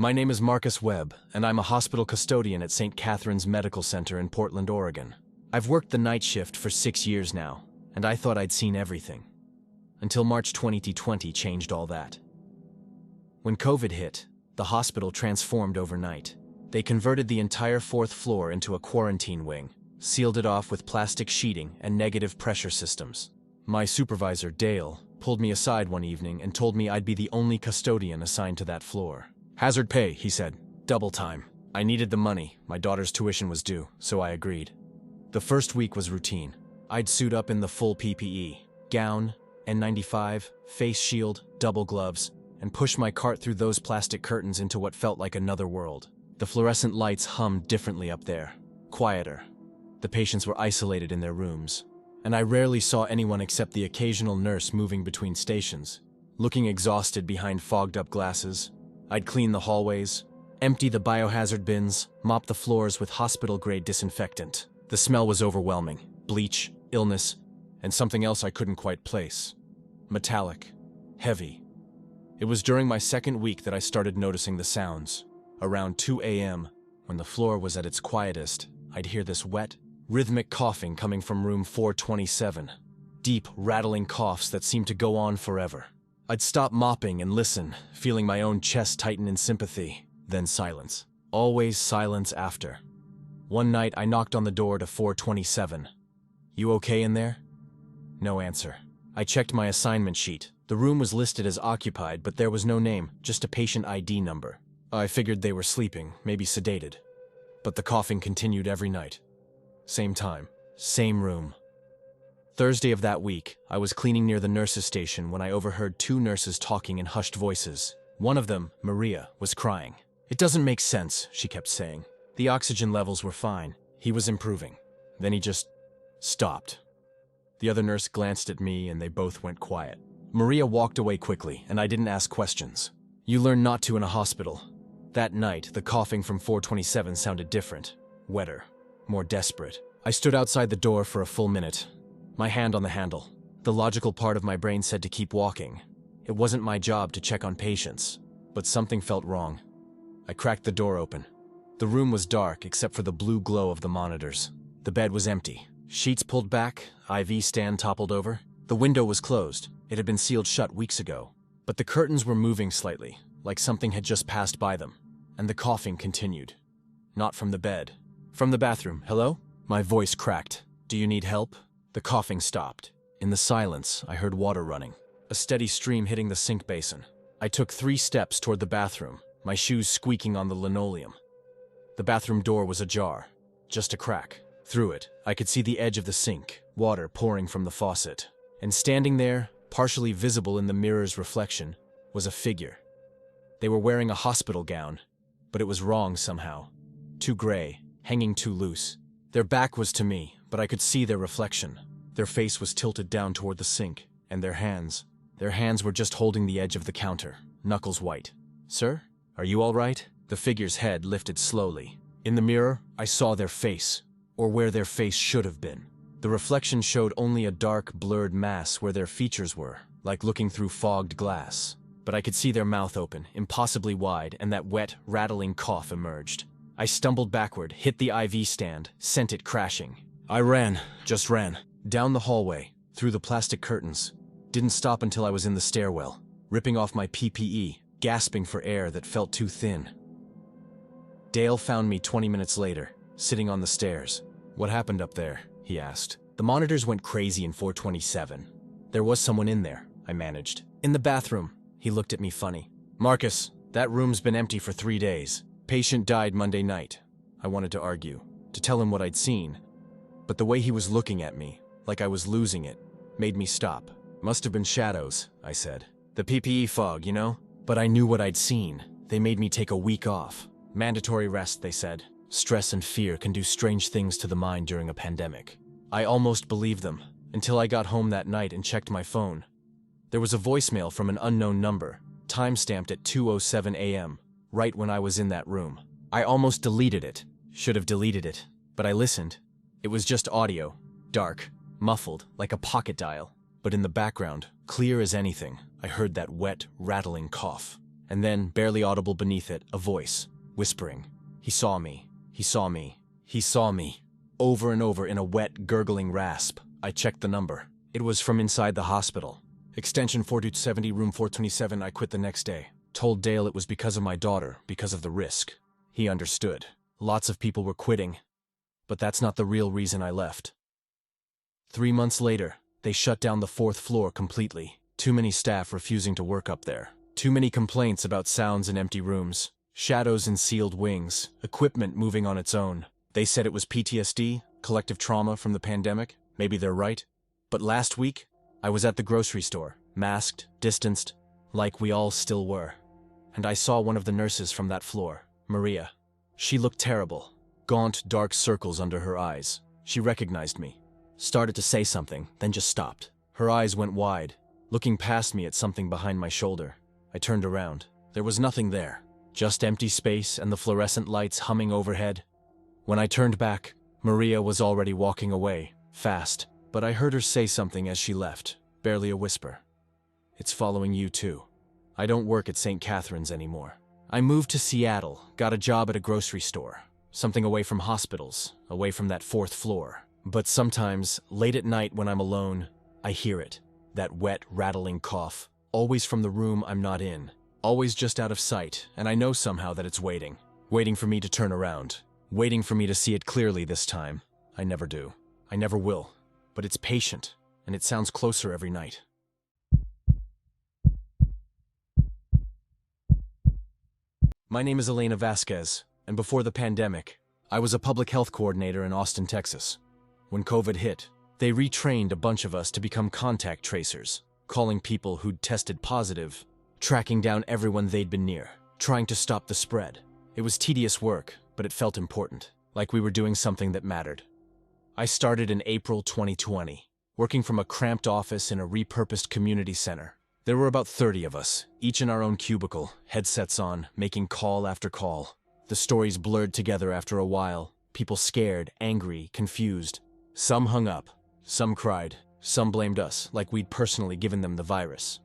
My name is Marcus Webb, and I'm a hospital custodian at St. Catherine's Medical Center in Portland, Oregon. I've worked the night shift for 6 years now, and I thought I'd seen everything. Until March 2020 changed all that. When COVID hit, the hospital transformed overnight. They converted the entire 4th floor into a quarantine wing, sealed it off with plastic sheeting and negative pressure systems. My supervisor, Dale, pulled me aside one evening and told me I'd be the only custodian assigned to that floor. "Hazard pay," he said. "Double time." I needed the money. My daughter's tuition was due, so I agreed. The first week was routine. I'd suit up in the full PPE, gown, N95, face shield, double gloves, and push my cart through those plastic curtains into what felt like another world. The fluorescent lights hummed differently up there, quieter. The patients were isolated in their rooms, and I rarely saw anyone except the occasional nurse moving between stations, looking exhausted behind fogged-up glasses. I'd clean the hallways, empty the biohazard bins, mop the floors with hospital-grade disinfectant. The smell was overwhelming. Bleach, illness, and something else I couldn't quite place. Metallic. Heavy. It was during my second week that I started noticing the sounds. Around 2 a.m., when the floor was at its quietest, I'd hear this wet, rhythmic coughing coming from room 427. Deep, rattling coughs that seemed to go on forever. I'd stop mopping and listen, feeling my own chest tighten in sympathy. Then silence. Always silence after. One night, I knocked on the door to 427. "You okay in there?" No answer. I checked my assignment sheet. The room was listed as occupied, but there was no name, just a patient ID number. I figured they were sleeping, maybe sedated. But the coughing continued every night. Same time, same room. Thursday of that week, I was cleaning near the nurses' station when I overheard 2 nurses talking in hushed voices. One of them, Maria, was crying. "It doesn't make sense," she kept saying. "The oxygen levels were fine. He was improving. Then he just stopped." The other nurse glanced at me and they both went quiet. Maria walked away quickly, and I didn't ask questions. You learn not to in a hospital. That night, the coughing from 427 sounded different, wetter, more desperate. I stood outside the door for a full minute, my hand on the handle. The logical part of my brain said to keep walking. It wasn't my job to check on patients, but something felt wrong. I cracked the door open. The room was dark except for the blue glow of the monitors. The bed was empty. Sheets pulled back, IV stand toppled over. The window was closed. It had been sealed shut weeks ago. But the curtains were moving slightly, like something had just passed by them. And the coughing continued. Not from the bed. From the bathroom. "Hello?" My voice cracked. "Do you need help?" The coughing stopped. In the silence, I heard water running. A steady stream hitting the sink basin. I took 3 steps toward the bathroom, my shoes squeaking on the linoleum. The bathroom door was ajar. Just a crack. Through it, I could see the edge of the sink, water pouring from the faucet. And standing there, partially visible in the mirror's reflection, was a figure. They were wearing a hospital gown, but it was wrong somehow. Too gray, hanging too loose. Their back was to me, but I could see their reflection. Their face was tilted down toward the sink, and their hands were just holding the edge of the counter, knuckles white. "Sir, are you all right?" The figure's head lifted slowly. In the mirror, I saw their face, or where their face should have been. The reflection showed only a dark, blurred mass where their features were, like looking through fogged glass. But I could see their mouth open, impossibly wide, and that wet, rattling cough emerged. I stumbled backward, hit the IV stand, sent it crashing. I ran, just ran, down the hallway, through the plastic curtains. Didn't stop until I was in the stairwell, ripping off my PPE, gasping for air that felt too thin. Dale found me 20 minutes later, sitting on the stairs. "What happened up there?" he asked. "The monitors went crazy in 427. There was someone in there," I managed. "In the bathroom." He looked at me funny. "Marcus, that room's been empty for 3 days. Patient died Monday night." I wanted to argue, to tell him what I'd seen. But the way he was looking at me, like I was losing it, made me stop. "Must have been shadows," I said. "The PPE fog, you know?" But I knew what I'd seen. They made me take a week off. Mandatory rest, they said. Stress and fear can do strange things to the mind during a pandemic. I almost believed them, until I got home that night and checked my phone. There was a voicemail from an unknown number, time-stamped at 2:07 a.m., right when I was in that room. I almost deleted it. Should have deleted it, but I listened. It was just audio, dark, muffled, like a pocket dial. But in the background, clear as anything, I heard that wet, rattling cough. And then, barely audible beneath it, a voice, whispering, "He saw me. He saw me. He saw me." Over and over in a wet, gurgling rasp. I checked the number. It was from inside the hospital. Extension 4270, room 427. I quit the next day. Told Dale it was because of my daughter, because of the risk. He understood. Lots of people were quitting. But that's not the real reason I left. 3 months later, they shut down the 4th floor completely. Too many staff refusing to work up there. Too many complaints about sounds in empty rooms, shadows in sealed wings, equipment moving on its own. They said it was PTSD, collective trauma from the pandemic. Maybe they're right. But last week, I was at the grocery store, masked, distanced, like we all still were. And I saw one of the nurses from that floor, Maria. She looked terrible. Gaunt, dark circles under her eyes. She recognized me. Started to say something, then just stopped. Her eyes went wide, looking past me at something behind my shoulder. I turned around. There was nothing there. Just empty space and the fluorescent lights humming overhead. When I turned back, Maria was already walking away, fast. But I heard her say something as she left, barely a whisper. "It's following you too. I don't work at St. Catherine's anymore. I moved to Seattle, got a job at a grocery store. Something away from hospitals, away from that 4th floor. But sometimes, late at night when I'm alone, I hear it. That wet, rattling cough. Always from the room I'm not in. Always just out of sight, and I know somehow that it's waiting. Waiting for me to turn around. Waiting for me to see it clearly this time. I never do. I never will. But it's patient, and it sounds closer every night." My name is Elena Vasquez, and before the pandemic, I was a public health coordinator in Austin, Texas. When COVID hit, they retrained a bunch of us to become contact tracers, calling people who'd tested positive, tracking down everyone they'd been near, trying to stop the spread. It was tedious work, but it felt important, like we were doing something that mattered. I started in April 2020, working from a cramped office in a repurposed community center. There were about 30 of us, each in our own cubicle, headsets on, making call after call. The stories blurred together after a while, people scared, angry, confused. Some hung up, some cried, some blamed us, like we'd personally given them the virus.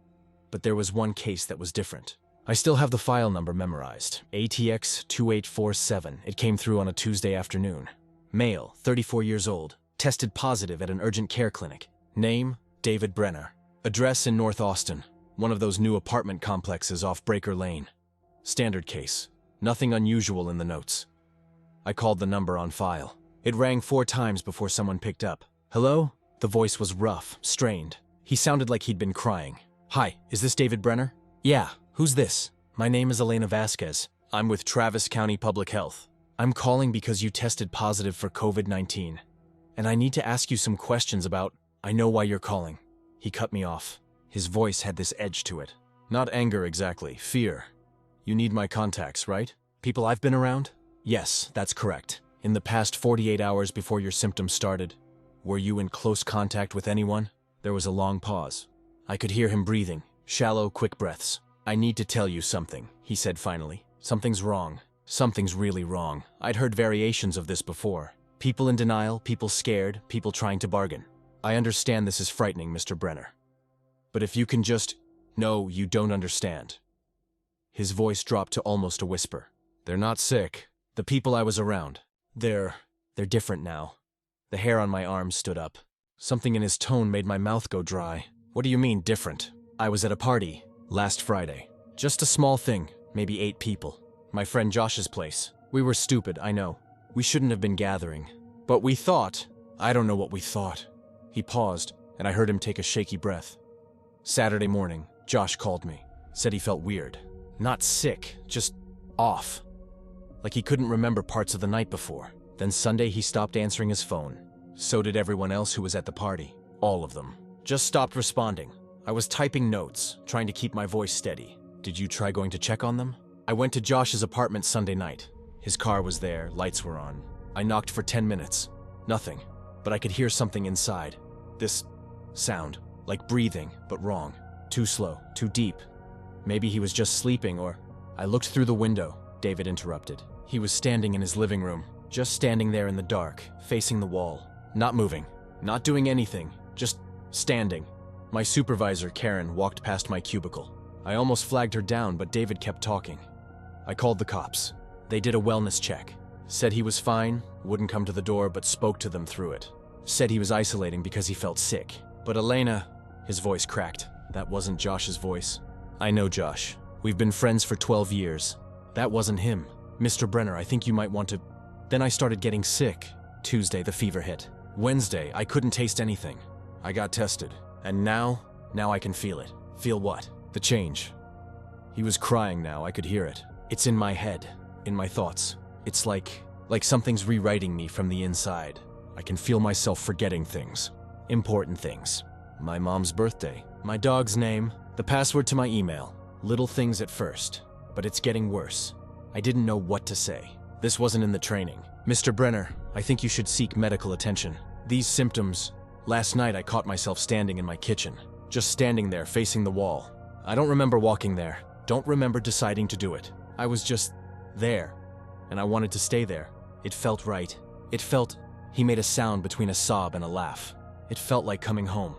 But there was one case that was different. I still have the file number memorized, ATX 2847. It came through on a Tuesday afternoon. Male, 34 years old, tested positive at an urgent care clinic. Name, David Brenner. Address in North Austin, one of those new apartment complexes off Breaker Lane. Standard case, nothing unusual in the notes. I called the number on file. It rang 4 times before someone picked up. "Hello?" The voice was rough, strained. He sounded like he'd been crying. "Hi, is this David Brenner?" "Yeah, who's this?" "My name is Elena Vasquez. I'm with Travis County Public Health. I'm calling because you tested positive for COVID-19, and I need to ask you some questions about—" "I know why you're calling." He cut me off. His voice had this edge to it. Not anger exactly, fear. "You need my contacts, right? People I've been around?" "Yes, that's correct. In the past 48 hours before your symptoms started, were you in close contact with anyone?" There was a long pause. I could hear him breathing, shallow, quick breaths. "I need to tell you something," he said finally. "Something's wrong. Something's really wrong." I'd heard variations of this before. People in denial, people scared, people trying to bargain. "I understand this is frightening, Mr. Brenner. But if you can just— No, you don't understand." His voice dropped to almost a whisper. "They're not sick. The people I was around. They're different now." The hair on my arms stood up. Something in his tone made my mouth go dry. "What do you mean, different?" "I was at a party last Friday. Just a small thing, maybe 8 people. My friend Josh's place. We were stupid, I know. We shouldn't have been gathering. But we thought— I don't know what we thought." He paused, and I heard him take a shaky breath. "Saturday morning, Josh called me. Said he felt weird. Not sick, just off. Like he couldn't remember parts of the night before. Then Sunday he stopped answering his phone. So did everyone else who was at the party. All of them. Just stopped responding. I was typing notes, trying to keep my voice steady. Did you try going to check on them?" "I went to Josh's apartment Sunday night. His car was there, lights were on. I knocked for 10 minutes. Nothing. But I could hear something inside. This sound, like breathing, but wrong. Too slow, too deep. Maybe he was just sleeping or—" "I looked through the window," David interrupted. He was standing in his living room, just standing there in the dark, facing the wall. Not moving, not doing anything, just standing. My supervisor, Karen, walked past my cubicle. I almost flagged her down, but David kept talking. I called the cops. They did a wellness check. Said he was fine, wouldn't come to the door, but spoke to them through it. Said he was isolating because he felt sick. But Elena, his voice cracked. That wasn't Josh's voice. I know Josh. We've been friends for 12 years. That wasn't him. Mr. Brenner, I think you might want to... Then I started getting sick. Tuesday, the fever hit. Wednesday, I couldn't taste anything. I got tested. And now I can feel it. Feel what? The change. He was crying now, I could hear it. It's in my head, in my thoughts. It's like something's rewriting me from the inside. I can feel myself forgetting things. Important things. My mom's birthday, my dog's name, the password to my email. Little things at first, but it's getting worse. I didn't know what to say. This wasn't in the training. Mr. Brenner, I think you should seek medical attention. These symptoms... Last night I caught myself standing in my kitchen. Just standing there, facing the wall. I don't remember walking there. Don't remember deciding to do it. I was just... there. And I wanted to stay there. It felt right. It felt... He made a sound between a sob and a laugh. It felt like coming home.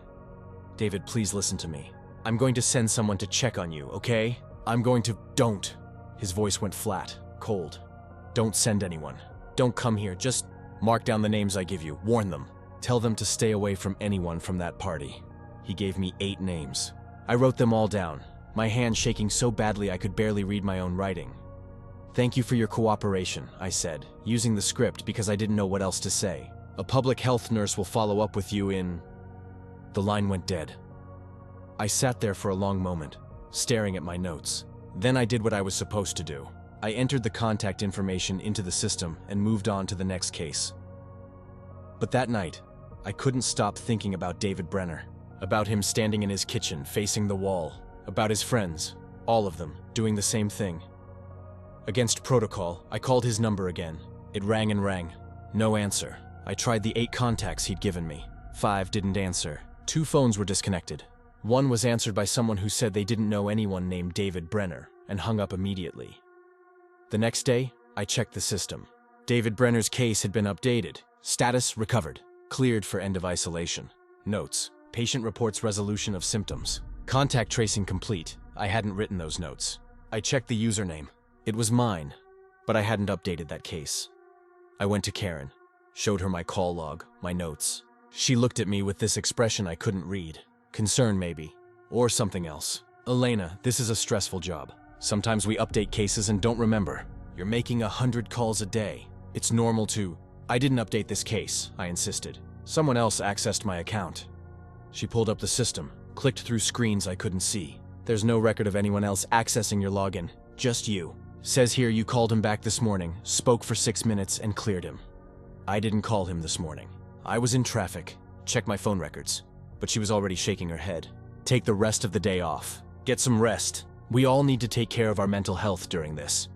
David, please listen to me. I'm going to send someone to check on you, okay? I'm going to... Don't. His voice went flat, cold. Don't send anyone. Don't come here. Just mark down the names I give you. Warn them. Tell them to stay away from anyone from that party. He gave me 8 names. I wrote them all down, my hand shaking so badly I could barely read my own writing. Thank you for your cooperation, I said, using the script because I didn't know what else to say. A public health nurse will follow up with you in... The line went dead. I sat there for a long moment, staring at my notes. Then I did what I was supposed to do. I entered the contact information into the system and moved on to the next case. But that night, I couldn't stop thinking about David Brenner, about him standing in his kitchen facing the wall, about his friends, all of them, doing the same thing. Against protocol, I called his number again. It rang and rang. No answer. I tried the 8 contacts he'd given me. 5 didn't answer. 2 phones were disconnected. One was answered by someone who said they didn't know anyone named David Brenner and hung up immediately. The next day, I checked the system. David Brenner's case had been updated. Status recovered. Cleared for end of isolation. Notes. Patient reports resolution of symptoms. Contact tracing complete. I hadn't written those notes. I checked the username. It was mine, but I hadn't updated that case. I went to Karen, showed her my call log, my notes. She looked at me with this expression I couldn't read. Concern maybe, or something else. Elena, this is a stressful job. Sometimes we update cases and don't remember. You're making 100 calls a day. It's normal to... I didn't update this case, I insisted. Someone else accessed my account. She pulled up the system, clicked through screens I couldn't see. There's no record of anyone else accessing your login, just you. Says here you called him back this morning, spoke for 6 minutes and cleared him. I didn't call him this morning. I was in traffic. Check my phone records. But she was already shaking her head. Take the rest of the day off. Get some rest. We all need to take care of our mental health during this.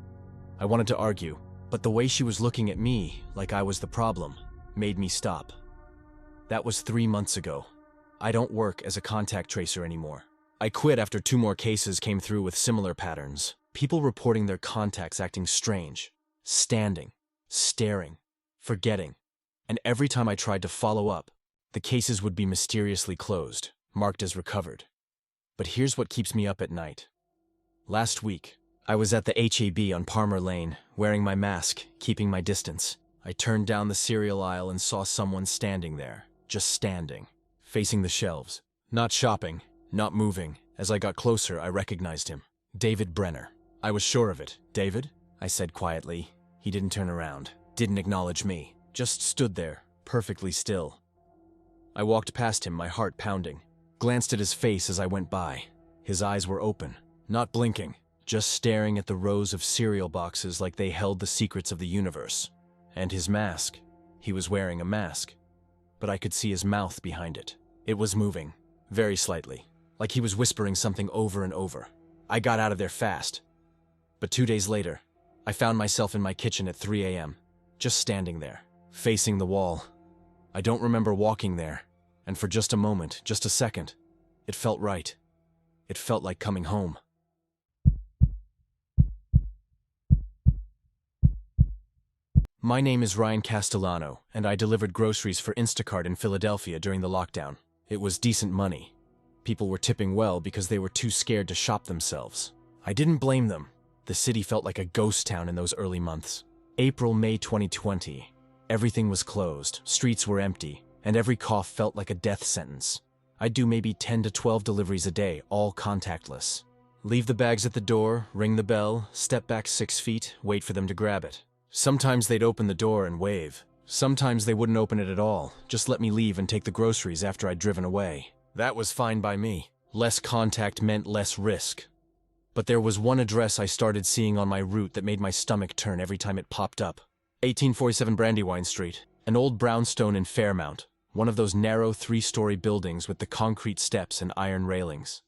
I wanted to argue, but the way she was looking at me, like I was the problem, made me stop. That was 3 months ago. I don't work as a contact tracer anymore. I quit after 2 more cases came through with similar patterns. People reporting their contacts acting strange, standing, staring, forgetting. And every time I tried to follow up, the cases would be mysteriously closed, marked as recovered. But here's what keeps me up at night. Last week, I was at the HAB on Palmer Lane, wearing my mask, keeping my distance. I turned down the cereal aisle and saw someone standing there, just standing, facing the shelves. Not shopping, not moving. As I got closer, I recognized him. David Brenner. I was sure of it. David? I said quietly. He didn't turn around, didn't acknowledge me, just stood there, perfectly still. I walked past him, my heart pounding, glanced at his face as I went by. His eyes were open, not blinking, just staring at the rows of cereal boxes like they held the secrets of the universe. And his mask. He was wearing a mask, but I could see his mouth behind it. It was moving, very slightly, like he was whispering something over and over. I got out of there fast. But 2 days later, I found myself in my kitchen at 3 a.m., just standing there, facing the wall. I don't remember walking there, and for just a moment, just a second, it felt right. It felt like coming home. My name is Ryan Castellano, and I delivered groceries for Instacart in Philadelphia during the lockdown. It was decent money. People were tipping well because they were too scared to shop themselves. I didn't blame them. The city felt like a ghost town in those early months. April, May 2020. Everything was closed, streets were empty, and every cough felt like a death sentence. I'd do maybe 10 to 12 deliveries a day, all contactless. Leave the bags at the door, ring the bell, step back 6 feet, wait for them to grab it. Sometimes they'd open the door and wave. Sometimes they wouldn't open it at all, just let me leave and take the groceries after I'd driven away. That was fine by me. Less contact meant less risk. But there was one address I started seeing on my route that made my stomach turn every time it popped up. 1847 Brandywine Street, an old brownstone in Fairmount, one of those narrow 3-story buildings with the concrete steps and iron railings.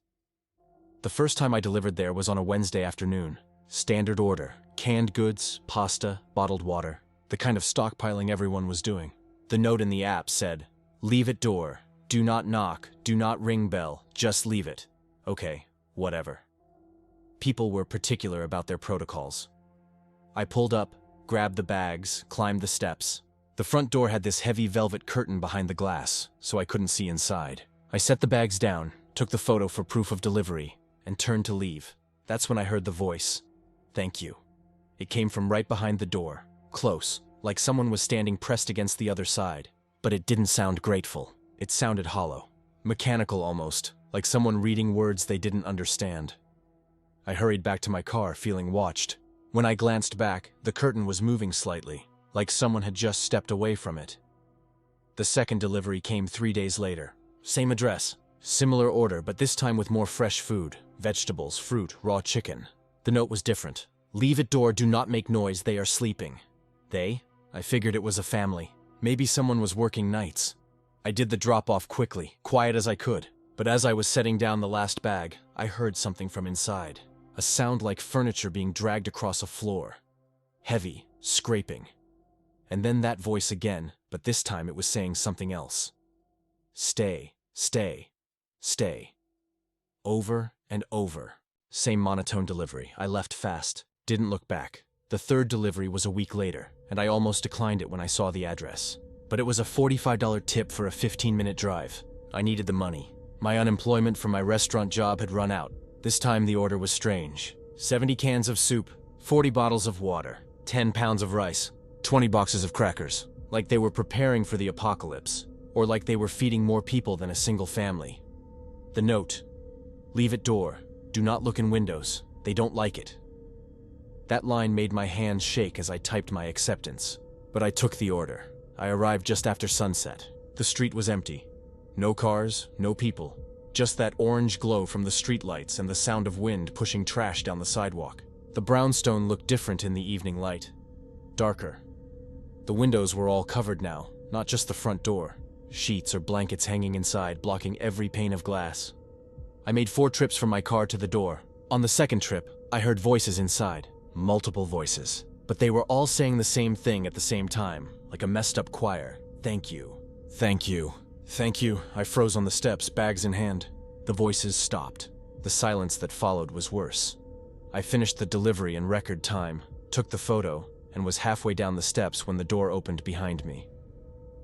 The first time I delivered there was on a Wednesday afternoon. Standard order: canned goods, pasta, bottled water, the kind of stockpiling everyone was doing. The note in the app said, "Leave at door. Do not knock, do not ring bell, just leave it." Okay, whatever. People were particular about their protocols. I pulled up, grabbed the bags, climbed the steps. The front door had this heavy velvet curtain behind the glass, so I couldn't see inside. I set the bags down, took the photo for proof of delivery, and turned to leave. That's when I heard the voice. "Thank you." It came from right behind the door, close, like someone was standing pressed against the other side. But it didn't sound grateful. It sounded hollow, mechanical almost, like someone reading words they didn't understand. I hurried back to my car, feeling watched. When I glanced back, the curtain was moving slightly, like someone had just stepped away from it. The second delivery came 3 days later. Same address, similar order, but this time with more fresh food, vegetables, fruit, raw chicken. The note was different. "Leave at door, do not make noise, they are sleeping." They? I figured it was a family. Maybe someone was working nights. I did the drop-off quickly, quiet as I could. But as I was setting down the last bag, I heard something from inside. A sound like furniture being dragged across a floor. Heavy, scraping. And then that voice again, but this time it was saying something else. "Stay, stay, stay." Over and over. Same monotone delivery. I left fast, didn't look back. The third delivery was a week later, and I almost declined it when I saw the address. But it was a $45 tip for a 15-minute drive. I needed the money. My unemployment from my restaurant job had run out. This time the order was strange. 70 cans of soup, 40 bottles of water, 10 pounds of rice, 20 boxes of crackers. Like they were preparing for the apocalypse, or like they were feeding more people than a single family. The note: "Leave at door. Do not look in windows. They don't like it." That line made my hands shake as I typed my acceptance. But I took the order. I arrived just after sunset. The street was empty. No cars, no people. Just that orange glow from the streetlights and the sound of wind pushing trash down the sidewalk. The brownstone looked different in the evening light. Darker. The windows were all covered now, not just the front door. Sheets or blankets hanging inside, blocking every pane of glass. I made 4 trips from my car to the door. On the second trip, I heard voices inside. Multiple voices. But they were all saying the same thing at the same time, like a messed up choir. "Thank you. Thank you. Thank you." I froze on the steps, bags in hand. The voices stopped. The silence that followed was worse. I finished the delivery in record time, took the photo, and was halfway down the steps when the door opened behind me.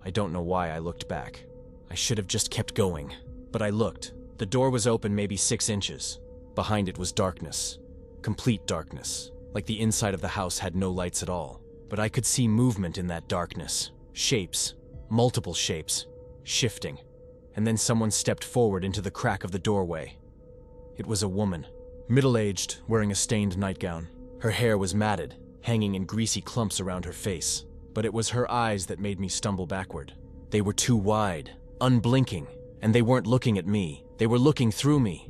I don't know why I looked back. I should have just kept going. But I looked. The door was open maybe 6 inches. Behind it was darkness. Complete darkness. Like the inside of the house had no lights at all. But I could see movement in that darkness. Shapes. Multiple shapes. Shifting. And then someone stepped forward into the crack of the doorway. It was a woman. Middle-aged, wearing a stained nightgown. Her hair was matted, hanging in greasy clumps around her face. But it was her eyes that made me stumble backward. They were too wide, unblinking, and they weren't looking at me. They were looking through me.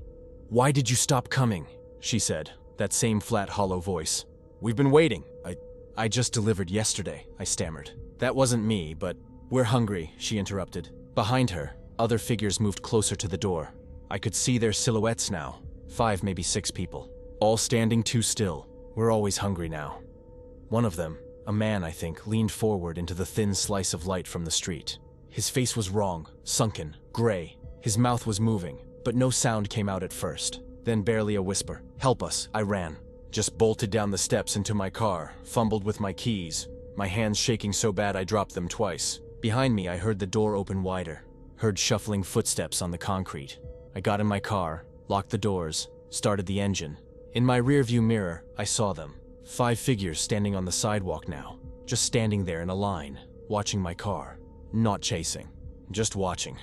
"Why did you stop coming?" she said, that same flat, hollow voice. "We've been waiting. I just delivered yesterday," I stammered. "That wasn't me, but..." "We're hungry," she interrupted. Behind her, other figures moved closer to the door. I could see their silhouettes now. 5, maybe 6 people. All standing too still. "We're always hungry now." One of them, a man I think, leaned forward into the thin slice of light from the street. His face was wrong, sunken, gray. His mouth was moving, but no sound came out at first. Then barely a whisper. "Help us," I ran. Just bolted down the steps into my car, fumbled with my keys, my hands shaking so bad I dropped them twice. Behind me I heard the door open wider, heard shuffling footsteps on the concrete. I got in my car, locked the doors, started the engine. In my rearview mirror, I saw them. 5 figures standing on the sidewalk now, just standing there in a line, watching my car. Not chasing, just watching.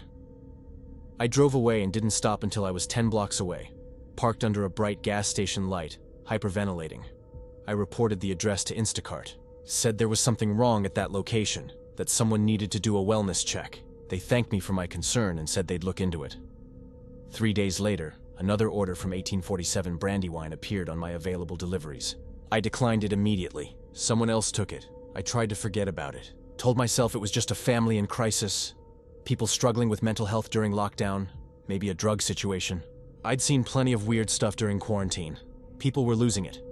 I drove away and didn't stop until I was 10 blocks away, parked under a bright gas station light, hyperventilating. I reported the address to Instacart, said there was something wrong at that location, that someone needed to do a wellness check. They thanked me for my concern and said they'd look into it. 3 days later, another order from 1847 Brandywine appeared on my available deliveries. I declined it immediately. Someone else took it. I tried to forget about it. Told myself it was just a family in crisis, people struggling with mental health during lockdown, maybe a drug situation. I'd seen plenty of weird stuff during quarantine. People were losing it.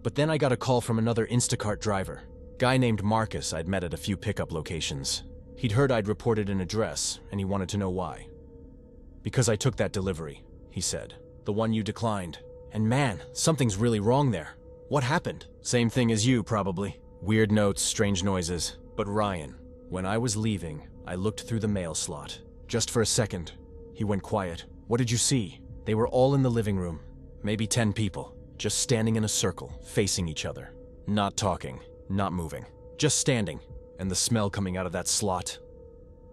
But then I got a call from another Instacart driver. Guy named Marcus I'd met at a few pickup locations. He'd heard I'd reported an address, and he wanted to know why. Because I took that delivery, he said. The one you declined. And man, something's really wrong there. What happened? Same thing as you, probably. Weird notes, strange noises. But Ryan, when I was leaving, I looked through the mail slot. Just for a second. He went quiet. What did you see? They were all in the living room. Maybe 10 people. Just standing in a circle, facing each other. Not talking, not moving. Just standing. And the smell coming out of that slot.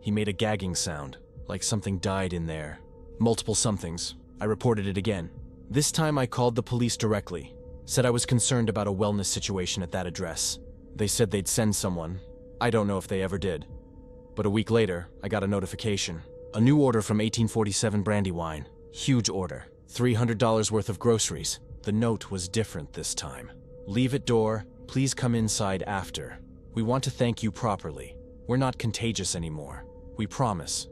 He made a gagging sound, like something died in there. Multiple somethings. I reported it again. This time I called the police directly. Said I was concerned about a wellness situation at that address. They said they'd send someone. I don't know if they ever did. But a week later, I got a notification. A new order from 1847 Brandywine. Huge order. $300 worth of groceries. The note was different this time. Leave at door. Please come inside after. We want to thank you properly. We're not contagious anymore. We promise.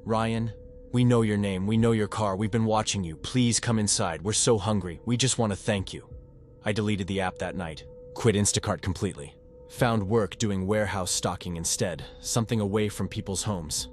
Ryan, we know your name, we know your car, we've been watching you. Please come inside, we're so hungry. We just want to thank you. I deleted the app that night. Quit Instacart completely. Found work doing warehouse stocking instead, something away from people's homes.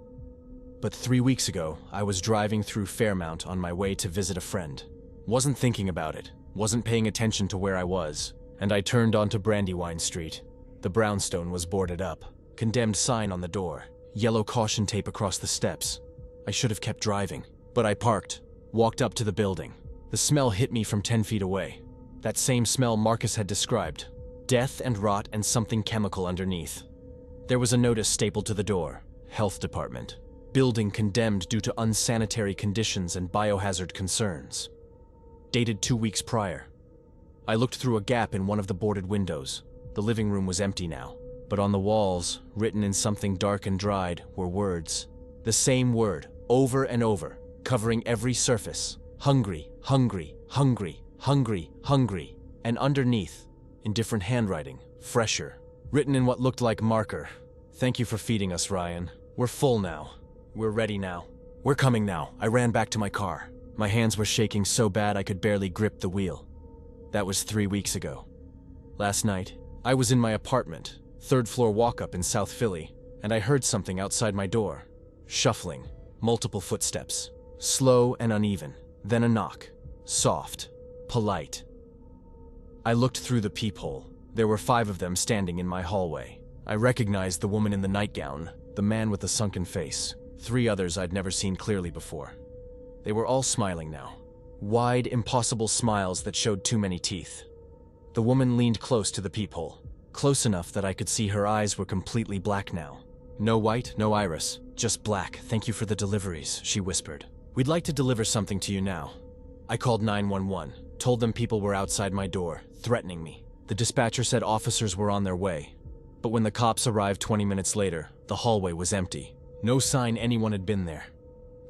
But 3 weeks ago, I was driving through Fairmount on my way to visit a friend. Wasn't thinking about it, wasn't paying attention to where I was, and I turned onto Brandywine Street. The brownstone was boarded up. Condemned sign on the door. Yellow caution tape across the steps. I should have kept driving, but I parked, walked up to the building. The smell hit me from 10 feet away. That same smell Marcus had described. Death and rot and something chemical underneath. There was a notice stapled to the door. Health Department. Building condemned due to unsanitary conditions and biohazard concerns. Dated 2 weeks prior. I looked through a gap in one of the boarded windows. The living room was empty now, but on the walls, written in something dark and dried, were words. The same word, over and over, covering every surface. Hungry, hungry, hungry, hungry, hungry. And underneath, in different handwriting, fresher, written in what looked like marker. Thank you for feeding us, Ryan. We're full now. We're ready now. We're coming now. I ran back to my car. My hands were shaking so bad I could barely grip the wheel. That was 3 weeks ago. Last night, I was in my apartment, 3rd floor walk-up in South Philly, and I heard something outside my door. Shuffling, multiple footsteps, slow and uneven, then a knock, soft, polite. I looked through the peephole. There were 5 of them standing in my hallway. I recognized the woman in the nightgown, the man with the sunken face, 3 others I'd never seen clearly before. They were all smiling now. Wide, impossible smiles that showed too many teeth. The woman leaned close to the peephole, close enough that I could see her eyes were completely black now. No white, no iris, just black. Thank you for the deliveries, she whispered. We'd like to deliver something to you now. I called 911, told them people were outside my door, threatening me. The dispatcher said officers were on their way. But when the cops arrived 20 minutes later, the hallway was empty. No sign anyone had been there.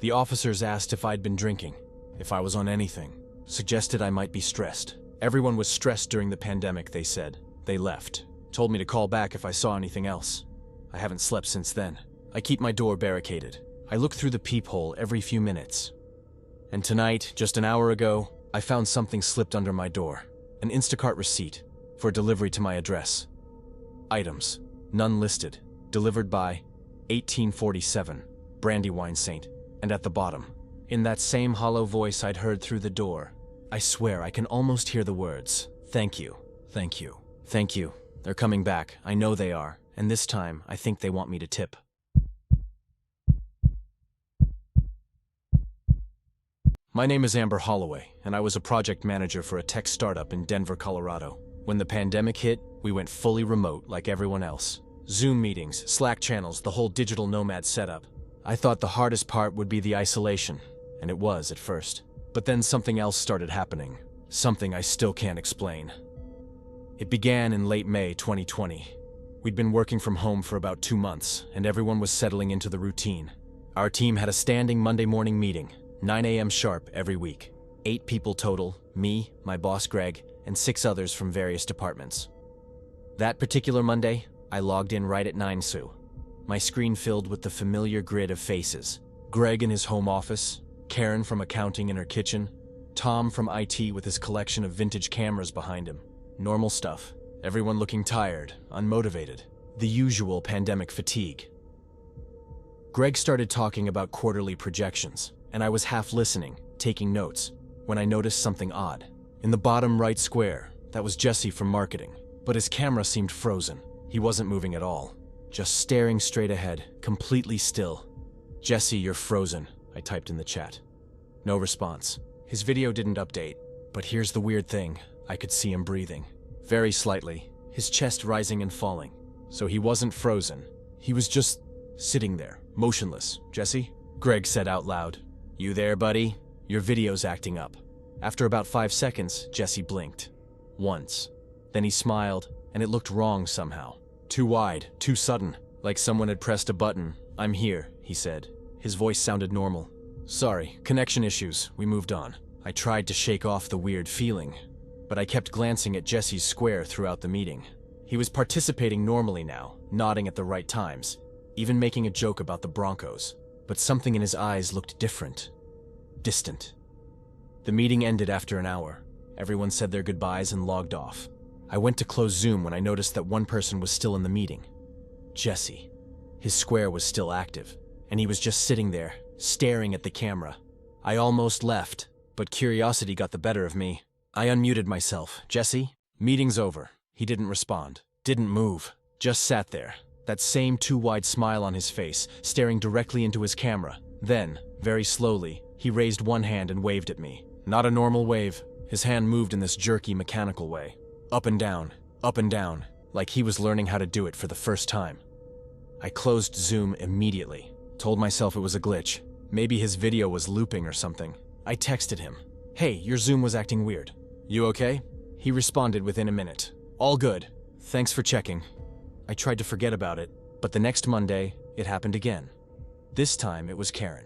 The officers asked if I'd been drinking, if I was on anything, suggested I might be stressed. Everyone was stressed during the pandemic, they said. They left. Told me to call back if I saw anything else. I haven't slept since then. I keep my door barricaded. I look through the peephole every few minutes. And tonight, just an hour ago, I found something slipped under my door. An Instacart receipt for delivery to my address. Items, none listed. Delivered by 1847, Brandywine Saint. And at the bottom, in that same hollow voice I'd heard through the door, I swear I can almost hear the words, thank you, thank you, thank you. They're coming back, I know they are, and this time I think they want me to tip. My name is Amber Holloway, and I was a project manager for a tech startup in Denver, Colorado. When the pandemic hit, we went fully remote like everyone else. Zoom meetings, Slack channels, the whole digital nomad setup. I thought the hardest part would be the isolation, and it was at first. But then something else started happening, something I still can't explain. It began in late May 2020. We'd been working from home for about 2 months, and everyone was settling into the routine. Our team had a standing Monday morning meeting, 9 a.m. sharp every week. 8 people total, me, my boss Greg, and 6 others from various departments. That particular Monday, I logged in right at 9 Su. My screen filled with the familiar grid of faces. Greg in his home office, Karen from accounting in her kitchen, Tom from IT with his collection of vintage cameras behind him. Normal stuff. Everyone looking tired, unmotivated. The usual pandemic fatigue. Greg started talking about quarterly projections, and I was half listening, taking notes, when I noticed something odd. In the bottom right square, that was Jesse from marketing, but his camera seemed frozen. He wasn't moving at all, just staring straight ahead, completely still. "Jesse, you're frozen," I typed in the chat. No response. His video didn't update, but here's the weird thing. I could see him breathing. Very slightly, his chest rising and falling. So he wasn't frozen. He was just sitting there, motionless. "Jesse?" Greg said out loud. "You there, buddy? Your video's acting up." After about 5 seconds, Jesse blinked. Once. Then he smiled, and it looked wrong somehow. Too wide, too sudden, like someone had pressed a button. "I'm here," he said. His voice sounded normal. "Sorry, connection issues. We moved on." I tried to shake off the weird feeling, but I kept glancing at Jesse's square throughout the meeting. He was participating normally now, nodding at the right times, even making a joke about the Broncos. But something in his eyes looked different. Distant. The meeting ended after an hour. Everyone said their goodbyes and logged off. I went to close Zoom when I noticed that one person was still in the meeting. Jesse. His square was still active, and he was just sitting there, staring at the camera. I almost left, but curiosity got the better of me. I unmuted myself. "Jesse?" "Meeting's over." He didn't respond, didn't move, just sat there, that same too wide smile on his face, staring directly into his camera. Then, very slowly, he raised one hand and waved at me. Not a normal wave. His hand moved in this jerky, mechanical way. Up and down, like he was learning how to do it for the first time. I closed Zoom immediately, told myself it was a glitch. Maybe his video was looping or something. I texted him. "Hey, your Zoom was acting weird. You okay?" He responded within a minute. "All good. Thanks for checking." I tried to forget about it, but the next Monday, it happened again. This time, it was Karen.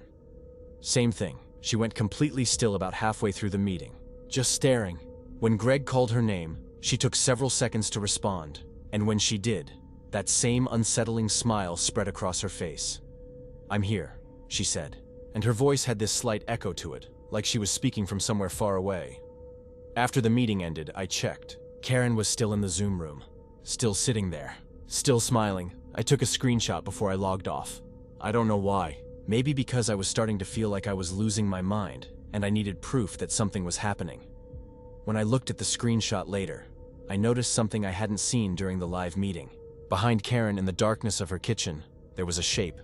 Same thing. She went completely still about halfway through the meeting, just staring. When Greg called her name, she took several seconds to respond, and when she did, that same unsettling smile spread across her face. "I'm here," she said, and her voice had this slight echo to it, like she was speaking from somewhere far away. After the meeting ended, I checked. Karen was still in the Zoom room, still sitting there, still smiling. I took a screenshot before I logged off. I don't know why. Maybe because I was starting to feel like I was losing my mind, and I needed proof that something was happening. When I looked at the screenshot later, I noticed something I hadn't seen during the live meeting. Behind Karen in the darkness of her kitchen, there was a shape,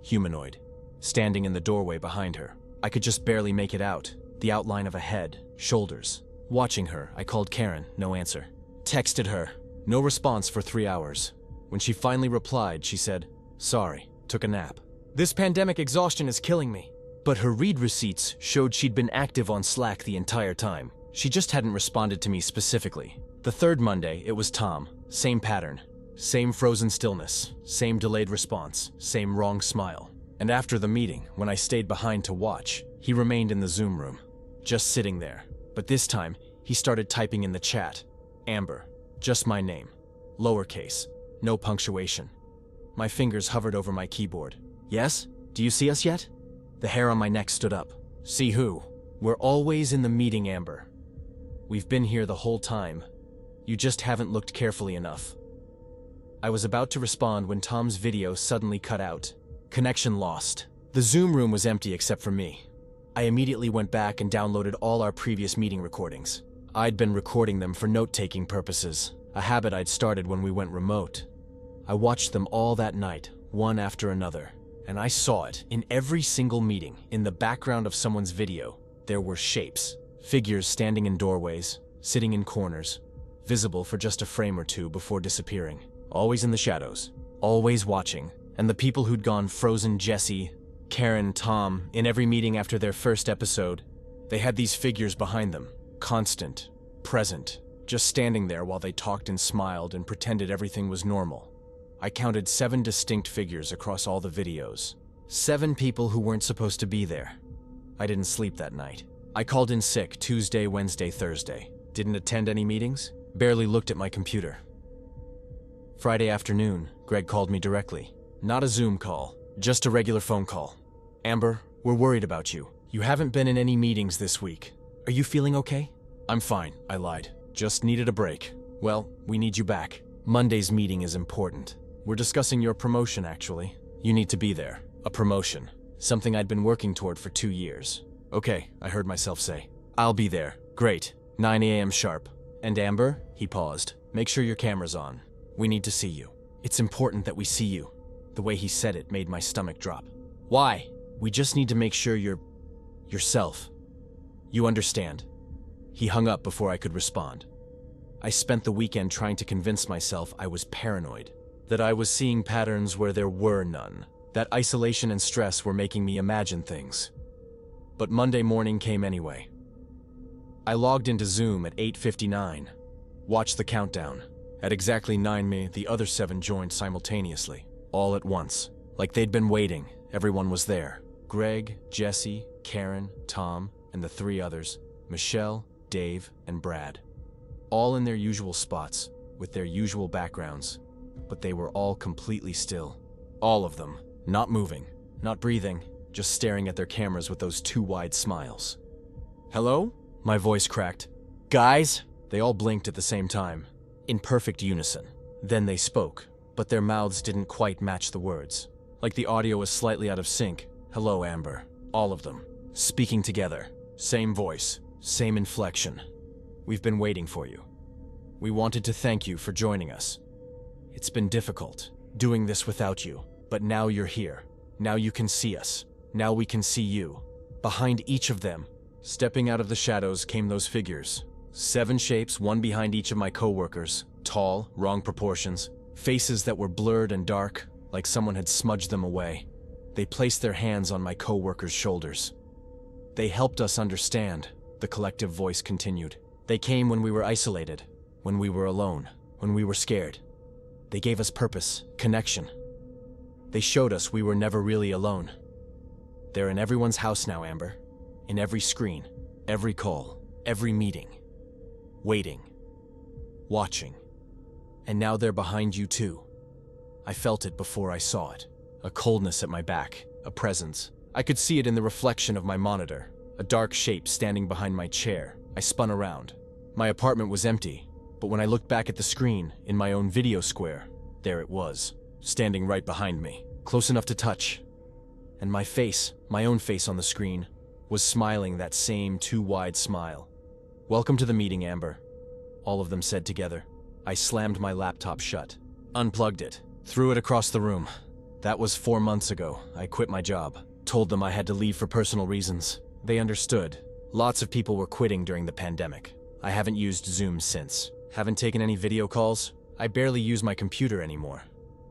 humanoid, standing in the doorway behind her. I could just barely make it out, the outline of a head, shoulders. Watching her, I called Karen, no answer. Texted her, no response for 3 hours. When she finally replied, she said, "Sorry, took a nap. This pandemic exhaustion is killing me." But her read receipts showed she'd been active on Slack the entire time. She just hadn't responded to me specifically. The third Monday, it was Tom. Same pattern. Same frozen stillness. Same delayed response. Same wrong smile. And after the meeting, when I stayed behind to watch, he remained in the Zoom room, just sitting there. But this time, he started typing in the chat. Amber. Just my name. Lowercase. No punctuation. My fingers hovered over my keyboard. "Yes? Do you see us yet?" The hair on my neck stood up. "See who?" "We're always in the meeting, Amber. We've been here the whole time. You just haven't looked carefully enough." I was about to respond when Tom's video suddenly cut out. Connection lost. The Zoom room was empty except for me. I immediately went back and downloaded all our previous meeting recordings. I'd been recording them for note-taking purposes, a habit I'd started when we went remote. I watched them all that night, one after another, and I saw it in every single meeting, in the background of someone's video. There were shapes, figures standing in doorways, sitting in corners, visible for just a frame or two before disappearing. Always in the shadows, always watching. And the people who'd gone frozen: Jesse, Karen, Tom, in every meeting after their first episode, they had these figures behind them, constant, present, just standing there while they talked and smiled and pretended everything was normal. I counted 7 distinct figures across all the videos. 7 people who weren't supposed to be there. I didn't sleep that night. I called in sick Tuesday, Wednesday, Thursday. Didn't attend any meetings. Barely looked at my computer. Friday afternoon, Greg called me directly. Not a Zoom call, just a regular phone call. Amber, we're worried about you. You haven't been in any meetings this week. Are you feeling okay? I'm fine, I lied. Just needed a break. Well, we need you back. Monday's meeting is important. We're discussing your promotion, actually. You need to be there. A promotion. Something I'd been working toward for 2 years. Okay, I heard myself say. I'll be there. Great. 9 a.m. sharp. And Amber, he paused. Make sure your camera's on. We need to see you. It's important that we see you. The way he said it made my stomach drop. Why? We just need to make sure you're yourself. You understand. He hung up before I could respond. I spent the weekend trying to convince myself I was paranoid, that I was seeing patterns where there were none, that isolation and stress were making me imagine things. But Monday morning came anyway. I logged into Zoom at 8:59, watched the countdown. At exactly 9 the other 7 joined simultaneously, all at once. Like they'd been waiting, everyone was there. Greg, Jesse, Karen, Tom, and the 3 others, Michelle, Dave, and Brad. All in their usual spots, with their usual backgrounds, but they were all completely still. All of them, not moving, not breathing, just staring at their cameras with those 2 wide smiles. Hello? My voice cracked. Guys? They all blinked at the same time, in perfect unison. Then they spoke, but their mouths didn't quite match the words. Like the audio was slightly out of sync. Hello, Amber. All of them, speaking together. Same voice, same inflection. We've been waiting for you. We wanted to thank you for joining us. It's been difficult, doing this without you, but now you're here. Now you can see us. Now we can see you. Behind each of them, stepping out of the shadows, came those figures. 7 shapes, one behind each of my co-workers. Tall, wrong proportions. Faces that were blurred and dark, like someone had smudged them away. They placed their hands on my co-workers' shoulders. They helped us understand, the collective voice continued. They came when we were isolated, when we were alone, when we were scared. They gave us purpose, connection. They showed us we were never really alone. They're in everyone's house now, Amber. In every screen, every call, every meeting. Waiting. Watching. And now they're behind you too. I felt it before I saw it. A coldness at my back, a presence. I could see it in the reflection of my monitor. A dark shape standing behind my chair. I spun around. My apartment was empty, but when I looked back at the screen, in my own video square, there it was, standing right behind me, close enough to touch. And my face, my own face on the screen, was smiling that same 2 wide smile. Welcome to the meeting, Amber, all of them said together. I slammed my laptop shut, unplugged it, threw it across the room. That was 4 months ago. I quit my job, told them I had to leave for personal reasons. They understood. Lots of people were quitting during the pandemic. I haven't used Zoom since. Haven't taken any video calls. I barely use my computer anymore.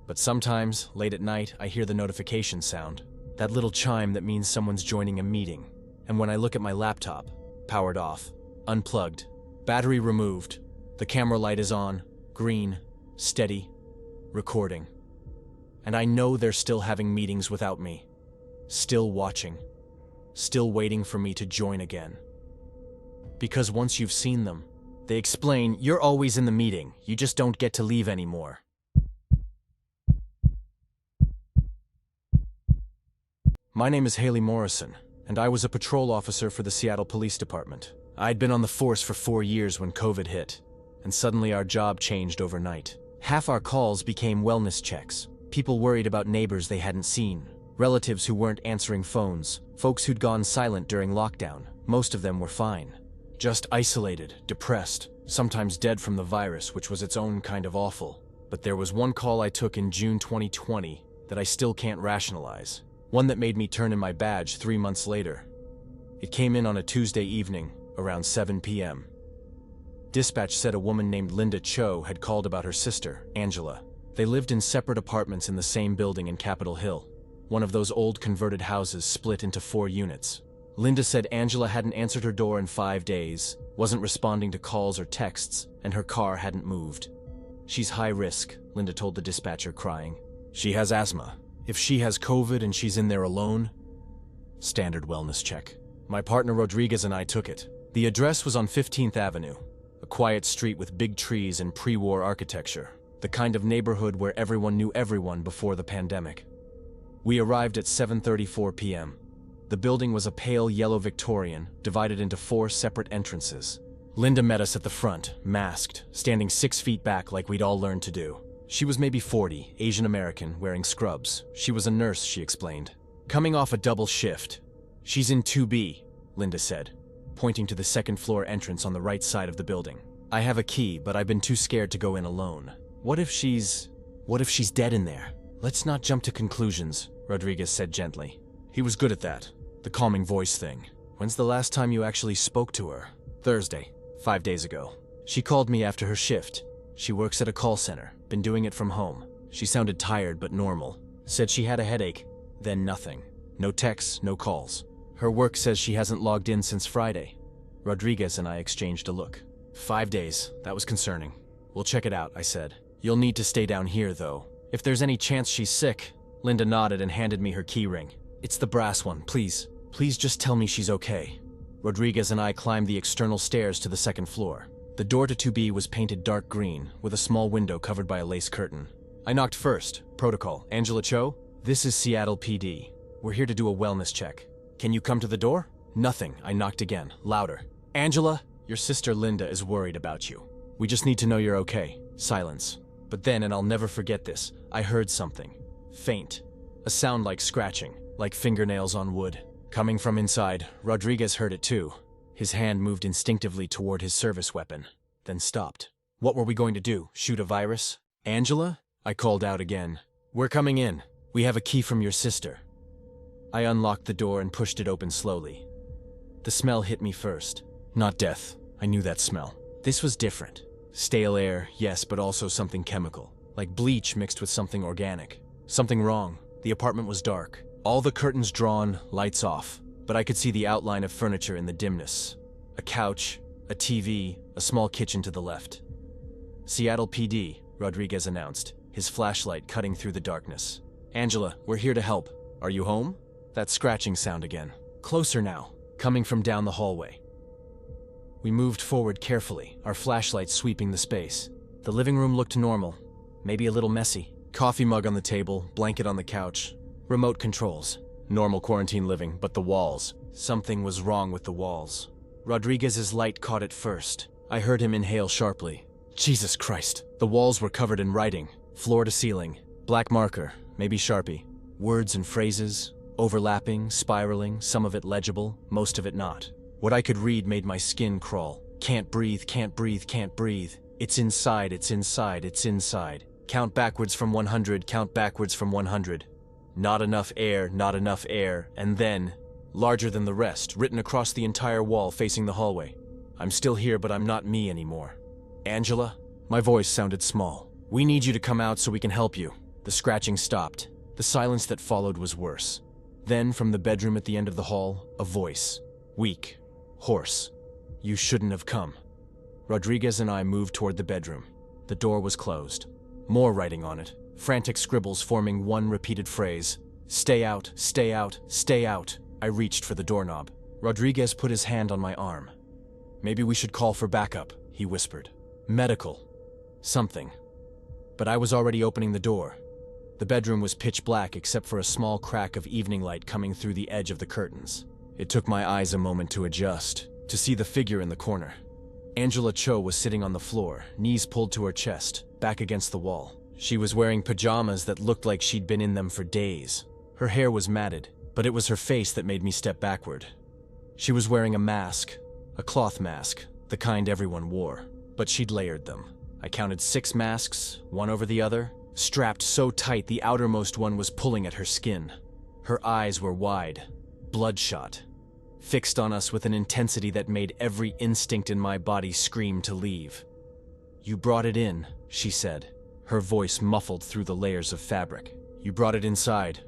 But sometimes, late at night, I hear the notification sound. That little chime that means someone's joining a meeting. And when I look at my laptop, powered off, unplugged, battery removed, the camera light is on, green, steady, recording. And I know they're still having meetings without me. Still watching. Still waiting for me to join again. Because once you've seen them, they explain, you're always in the meeting, you just don't get to leave anymore. My name is Haley Morrison, and I was a patrol officer for the Seattle Police Department. I'd been on the force for 4 years when COVID hit, and suddenly our job changed overnight. Half our calls became wellness checks. People worried about neighbors they hadn't seen, relatives who weren't answering phones, folks who'd gone silent during lockdown. Most of them were fine. Just isolated, depressed, sometimes dead from the virus, which was its own kind of awful. But there was one call I took in June 2020 that I still can't rationalize. One that made me turn in my badge 3 months later. It came in on a Tuesday evening, around 7 p.m. Dispatch said a woman named Linda Cho had called about her sister, Angela. They lived in separate apartments in the same building in Capitol Hill, one of those old converted houses split into 4 units. Linda said Angela hadn't answered her door in 5 days, wasn't responding to calls or texts, and her car hadn't moved. "She's high risk," Linda told the dispatcher, crying. "She has asthma. If she has COVID and she's in there alone..." Standard wellness check. My partner Rodriguez and I took it. The address was on 15th Avenue, a quiet street with big trees and pre-war architecture, the kind of neighborhood where everyone knew everyone before the pandemic. We arrived at 7:34 p.m. The building was a pale yellow Victorian, divided into 4 separate entrances. Linda met us at the front, masked, standing 6 feet back like we'd all learned to do. She was maybe 40, Asian American, wearing scrubs. She was a nurse, she explained. Coming off a double shift. "She's in 2B, Linda said, pointing to the second-floor entrance on the right side of the building. "I have a key, but I've been too scared to go in alone. What if she's dead in there?" "Let's not jump to conclusions," Rodriguez said gently. He was good at that, the calming voice thing. "When's the last time you actually spoke to her?" "Thursday, 5 days ago. She called me after her shift. She works at a call center, been doing it from home. She sounded tired but normal. Said she had a headache, then nothing. No texts, no calls. Her work says she hasn't logged in since Friday." Rodriguez and I exchanged a look. 5 days, that was concerning. "We'll check it out," I said. "You'll need to stay down here, though. If there's any chance she's sick..." Linda nodded and handed me her key ring. "It's the brass one, please. Please just tell me she's okay." Rodriguez and I climbed the external stairs to the second floor. The door to 2B was painted dark green, with a small window covered by a lace curtain. I knocked first. Protocol. "Angela Cho? This is Seattle PD. We're here to do a wellness check. Can you come to the door?" Nothing. I knocked again, louder. "Angela, your sister Linda is worried about you. We just need to know you're okay." Silence. But then, and I'll never forget this, I heard something. Faint. A sound like scratching, like fingernails on wood. Coming from inside, Rodriguez heard it too. His hand moved instinctively toward his service weapon, then stopped. What were we going to do, shoot a virus? "Angela?" I called out again. "We're coming in. We have a key from your sister." I unlocked the door and pushed it open slowly. The smell hit me first. Not death. I knew that smell. This was different. Stale air, yes, but also something chemical. Like bleach mixed with something organic. Something wrong. The apartment was dark. All the curtains drawn, lights off. But I could see the outline of furniture in the dimness. A couch, a TV, a small kitchen to the left. "Seattle PD," Rodriguez announced, his flashlight cutting through the darkness. "Angela, we're here to help. Are you home?" That scratching sound again. Closer now, coming from down the hallway. We moved forward carefully, our flashlights sweeping the space. The living room looked normal, maybe a little messy. Coffee mug on the table, blanket on the couch. Remote controls. Normal quarantine living, but the walls. Something was wrong with the walls. Rodriguez's light caught it first. I heard him inhale sharply. Jesus Christ. The walls were covered in writing, floor to ceiling. Black marker, maybe Sharpie. Words and phrases, overlapping, spiraling, some of it legible, most of it not. What I could read made my skin crawl. "Can't breathe, can't breathe, can't breathe. It's inside, it's inside, it's inside. Count backwards from 100, count backwards from 100. Not enough air, not enough air." And then, larger than the rest, written across the entire wall facing the hallway. "I'm still here, but I'm not me anymore. Angela?" My voice sounded small. "We need you to come out so we can help you." The scratching stopped. The silence that followed was worse. Then, from the bedroom at the end of the hall, a voice. Weak. Hoarse. "You shouldn't have come." Rodriguez and I moved toward the bedroom. The door was closed. More writing on it. Frantic scribbles forming one repeated phrase. "Stay out, stay out, stay out." I reached for the doorknob. Rodriguez put his hand on my arm. "Maybe we should call for backup," he whispered. "Medical. Something." But I was already opening the door. The bedroom was pitch black except for a small crack of evening light coming through the edge of the curtains. It took my eyes a moment to adjust, to see the figure in the corner. Angela Cho was sitting on the floor, knees pulled to her chest, back against the wall. She was wearing pajamas that looked like she'd been in them for days. Her hair was matted, but it was her face that made me step backward. She was wearing a mask, a cloth mask, the kind everyone wore, but she'd layered them. I counted 6 masks, one over the other, strapped so tight the outermost one was pulling at her skin. Her eyes were wide, bloodshot. fixed on us with an intensity that made every instinct in my body scream to leave. "You brought it in," she said, her voice muffled through the layers of fabric. "You brought it inside."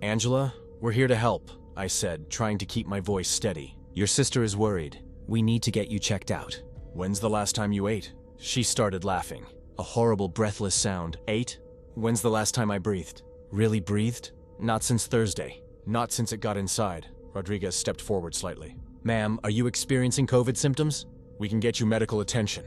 "Angela, we're here to help," I said, trying to keep my voice steady. "Your sister is worried. We need to get you checked out." "When's the last time you ate?" She started laughing. A horrible, breathless sound. "Ate? When's the last time I breathed?" "Really breathed?" "Not since Thursday. Not since it got inside." Rodriguez stepped forward slightly. "Ma'am, are you experiencing COVID symptoms? We can get you medical attention."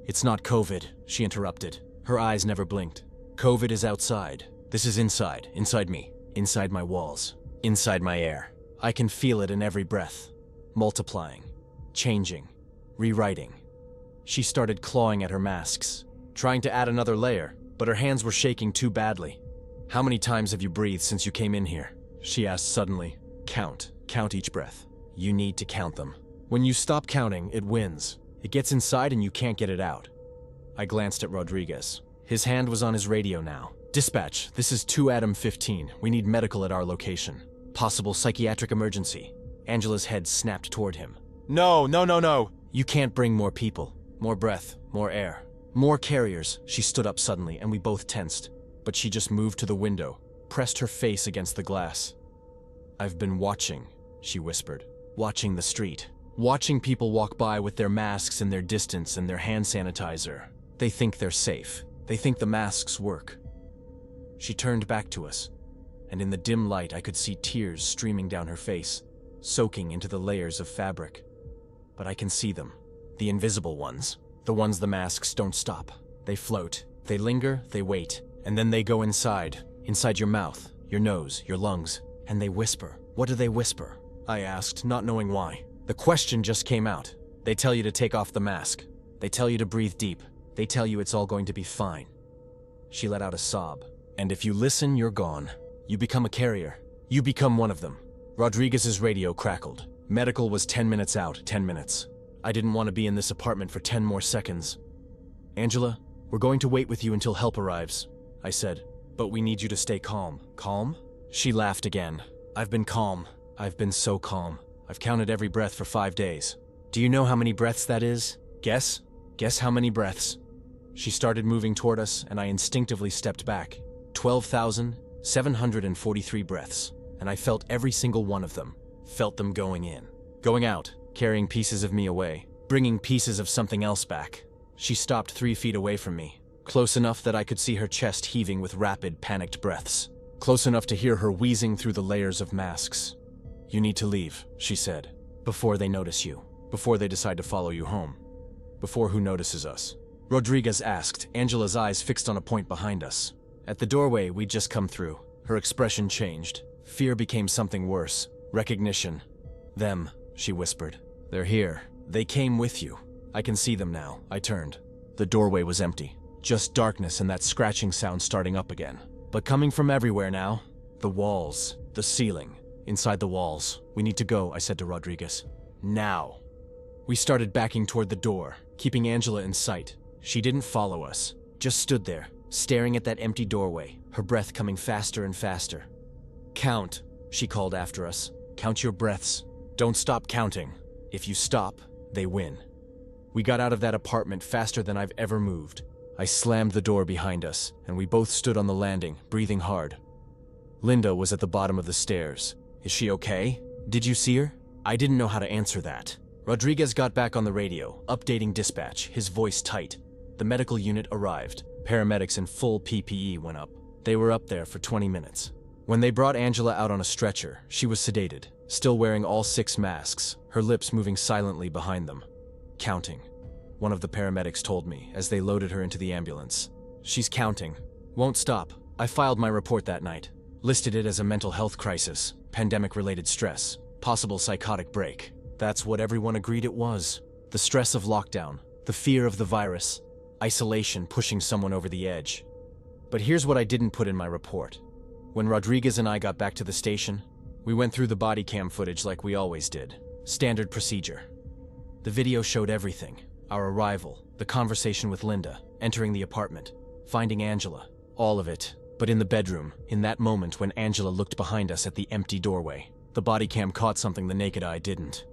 "It's not COVID," she interrupted. Her eyes never blinked. "COVID is outside. This is inside. Inside me. Inside my walls. Inside my air. I can feel it in every breath. Multiplying. Changing. Rewriting." She started clawing at her masks, trying to add another layer, but her hands were shaking too badly. "How many times have you breathed since you came in here?" she asked suddenly. "Count. Count each breath. You need to count them. When you stop counting, it wins. It gets inside and you can't get it out." I glanced at Rodriguez. His hand was on his radio now. "Dispatch, this is 2 Adam 15. We need medical at our location. Possible psychiatric emergency." Angela's head snapped toward him. "No, no, no, no. You can't bring more people. More breath, more air. More carriers." She stood up suddenly and we both tensed. But she just moved to the window, pressed her face against the glass. "I've been watching," she whispered. "Watching the street. Watching people walk by with their masks and their distance and their hand sanitizer. They think they're safe. They think the masks work." She turned back to us, and in the dim light I could see tears streaming down her face, soaking into the layers of fabric. But I can see them. The invisible ones. The ones the masks don't stop. They float. They linger, they wait, and then they go inside. Inside your mouth, your nose, your lungs. And they whisper. "What do they whisper?" I asked, not knowing why. The question just came out. "They tell you to take off the mask. They tell you to breathe deep. They tell you it's all going to be fine." She let out a sob. "And if you listen, you're gone. You become a carrier. You become one of them." Rodriguez's radio crackled. Medical was 10 minutes out, 10 minutes. I didn't want to be in this apartment for 10 more seconds. "Angela, we're going to wait with you until help arrives," I said. "But we need you to stay calm." "Calm?" She laughed again. "I've been calm. I've been so calm. I've counted every breath for 5 days. Do you know how many breaths that is? Guess? Guess how many breaths?" She started moving toward us, and I instinctively stepped back. 12,743 breaths, and I felt every single one of them. Felt them going in, going out, carrying pieces of me away, bringing pieces of something else back. She stopped 3 feet away from me, close enough that I could see her chest heaving with rapid, panicked breaths, close enough to hear her wheezing through the layers of masks. "You need to leave," she said, "before they notice you, before they decide to follow you home, before who notices us." Rodriguez asked, Angela's eyes fixed on a point behind us. At the doorway we'd just come through, her expression changed. Fear became something worse. Recognition. "Them," she whispered. "They're here. They came with you. I can see them now." I turned. The doorway was empty. Just darkness and that scratching sound starting up again. But coming from everywhere now. The walls. The ceiling. Inside the walls. "We need to go," I said to Rodriguez. "Now." We started backing toward the door, keeping Angela in sight. She didn't follow us. Just stood there, staring at that empty doorway, her breath coming faster and faster. "Count," she called after us. "Count your breaths. Don't stop counting. If you stop, they win." We got out of that apartment faster than I've ever moved. I slammed the door behind us, and we both stood on the landing, breathing hard. Linda was at the bottom of the stairs. "Is she okay? Did you see her?" I didn't know how to answer that. Rodriguez got back on the radio, updating dispatch, his voice tight. The medical unit arrived. Paramedics in full PPE went up. They were up there for 20 minutes. When they brought Angela out on a stretcher, she was sedated, still wearing all 6 masks, her lips moving silently behind them. "Counting," one of the paramedics told me as they loaded her into the ambulance. "She's counting. Won't stop." I filed my report that night. Listed it as a mental health crisis, pandemic-related stress, possible psychotic break. That's what everyone agreed it was. The stress of lockdown, the fear of the virus, isolation pushing someone over the edge. But here's what I didn't put in my report. When Rodriguez and I got back to the station, we went through the body cam footage like we always did. Standard procedure. The video showed everything. Our arrival, the conversation with Linda, entering the apartment, finding Angela, all of it. But in the bedroom, in that moment when Angela looked behind us at the empty doorway, The body cam caught something the naked eye didn't.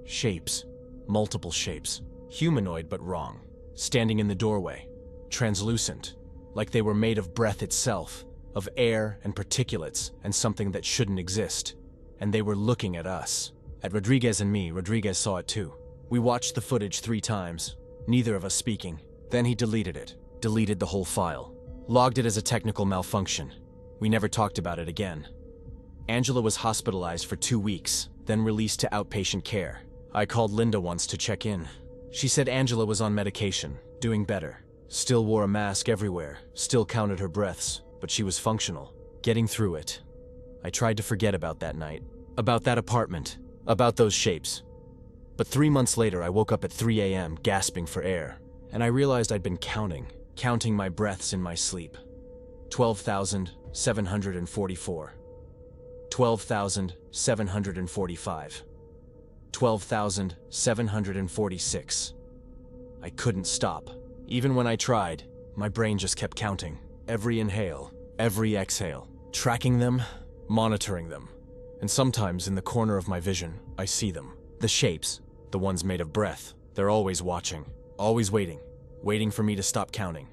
Shapes. Multiple shapes. Humanoid but wrong. Standing in the doorway. Translucent. Like they were made of breath itself. Of air and particulates and something that shouldn't exist. And they were looking at us. At Rodriguez and me, Rodriguez saw it too. We watched the footage 3 times. Neither of us speaking. Then he deleted it. Deleted the whole file. Logged it as a technical malfunction. We never talked about it again. Angela was hospitalized for 2 weeks, then released to outpatient care. I called Linda once to check in. She said Angela was on medication, doing better. Still wore a mask everywhere, still counted her breaths, but she was functional, getting through it. I tried to forget about that night, about that apartment, about those shapes. But 3 months later, I woke up at 3 a.m. gasping for air, and I realized I'd been counting my breaths in my sleep. 12,744. 12,745. 12,746. I couldn't stop. Even when I tried, my brain just kept counting. Every inhale, every exhale. Tracking them, monitoring them. And sometimes in the corner of my vision, I see them. The shapes, the ones made of breath. They're always watching, always waiting for me to stop counting.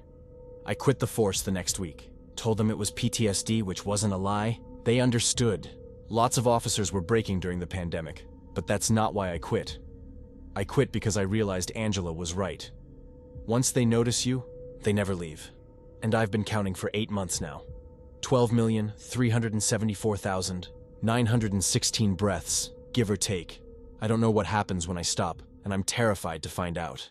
I quit the force the next week. Told them it was PTSD, which wasn't a lie. They understood. Lots of officers were breaking during the pandemic, but that's not why I quit. I quit because I realized Angela was right. Once they notice you, they never leave. And I've been counting for 8 months now. 12,374,916 breaths, give or take. I don't know what happens when I stop, and I'm terrified to find out.